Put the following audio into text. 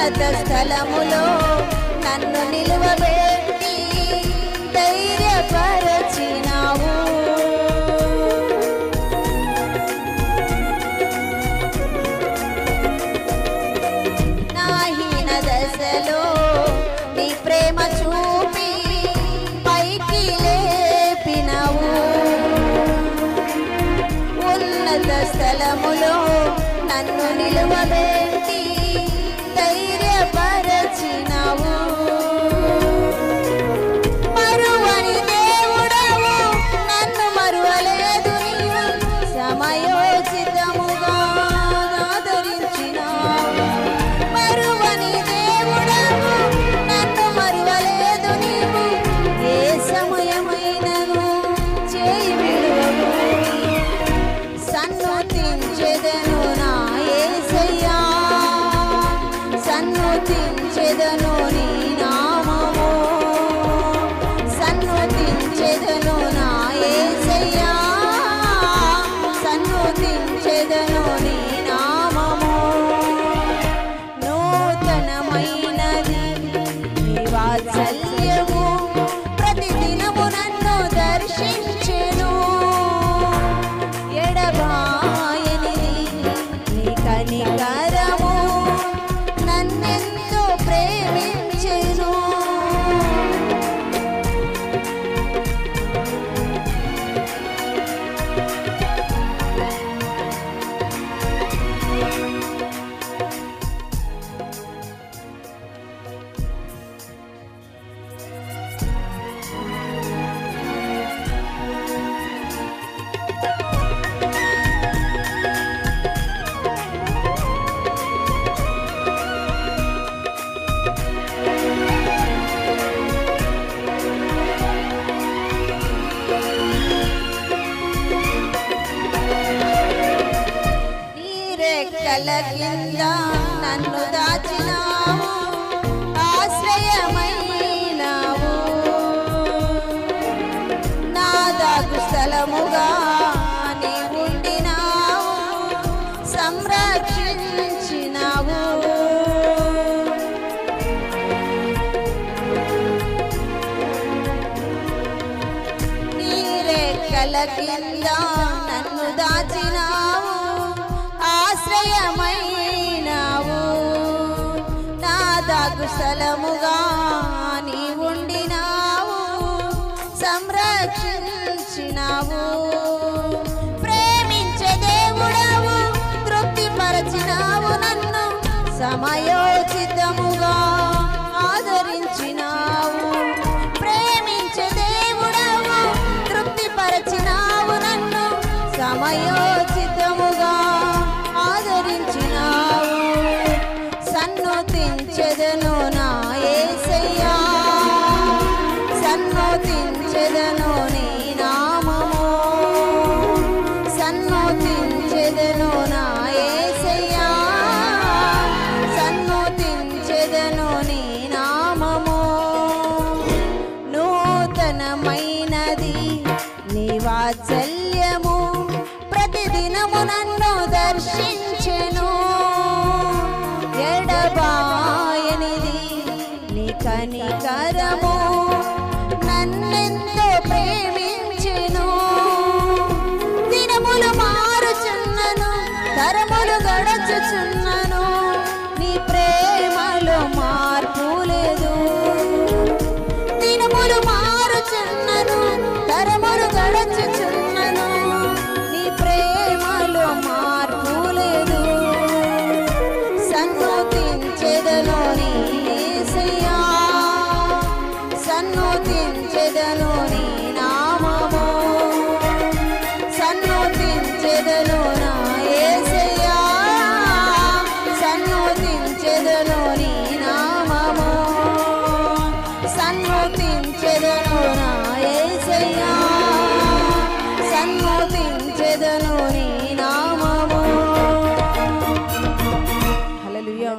ఉన్నత స్థలములో నన్ను నిలువబెట్టి ధైర్యపరచినావు. నా హీన దశలో నీ ప్రేమ చూపి పైకి లేపినావు. ఉన్నత స్థలములో నన్ను నిలువబెట్టి ధైర్యపరచినావు. మరువని దేవుడవు, నన్ను మరువలేదు నీవు, సమయోచితముగా ఆదరించినావు. మరువని దేవుడవు, నన్ను మరువలేదు నీవు, ఏ సమయమైనను చేయి విడువవు. సన్నుతించెదను నా యేసయ్యా, సన్నుతించెదను నీ నామము, సన్నుతించెదను నా యేసయ్యా, సన్నుతించెదను నీ నామము. నూతనమైనది నీ వాత్సల్యము, ప్రతిదినము నన్ను దర్శించెను. ఎడబాయనిది నీ కనికరము, నన్నెంతో ప్రేమించెను. రెక్కల కింద నన్ను దాచినావు, ఆశ్రయమైనావు. నా దాగు స్థలముగా నీ ఉండినావు, సంరక్షించినావు. నీ రెక్కల కింద నన్ను దాచినావు, ఆశ్రయమైనావు. నా దాగు స్థలముగా నీ ఉండినావు, సంరక్షించినావు. ప్రేమించే దేవుడవు, తృప్తిపరచినావు నన్ను, సమయోచితముగా ఆదరించినావు. ప్రేమించే దేవుడవు, తృప్తిపరచినావు నన్ను, సమయోచితముగా ఆదరించినావు. సన్నుతించెదను నా యేసయ్యా, సన్నుతించెదను నీ నామము, సన్నుతించెదను నా యేసయ్యా, సన్నుతించెదను నీ నామము. నూతనమైనది నీ వాత్సల్యము, ప్రతిదినము నన్ను దర్శించెను. ఎడబాయనిది నీ కనికరము, నన్నెంతో ప్రేమించెను. దినములు మారుచున్నను, తరములు గడచుచున్నను, నీ ప్రేమలో మార్పు లేదు. దినములు మారుచున్నను, తరములు గడచుచున్నను, నీ ప్రేమలో మార్పు లేదు. సన్నుతించెదను నీ యేసయ్యా, సన్నుతించెదను నీ నామము, సన్నుతించెదను నా యేసయ్యా, సన్నుతించెదను నీ నామము, సన్నుతించెదను నా యేసయ్యా, సన్నుతించెదను నీ నామము. హల్లెలూయా.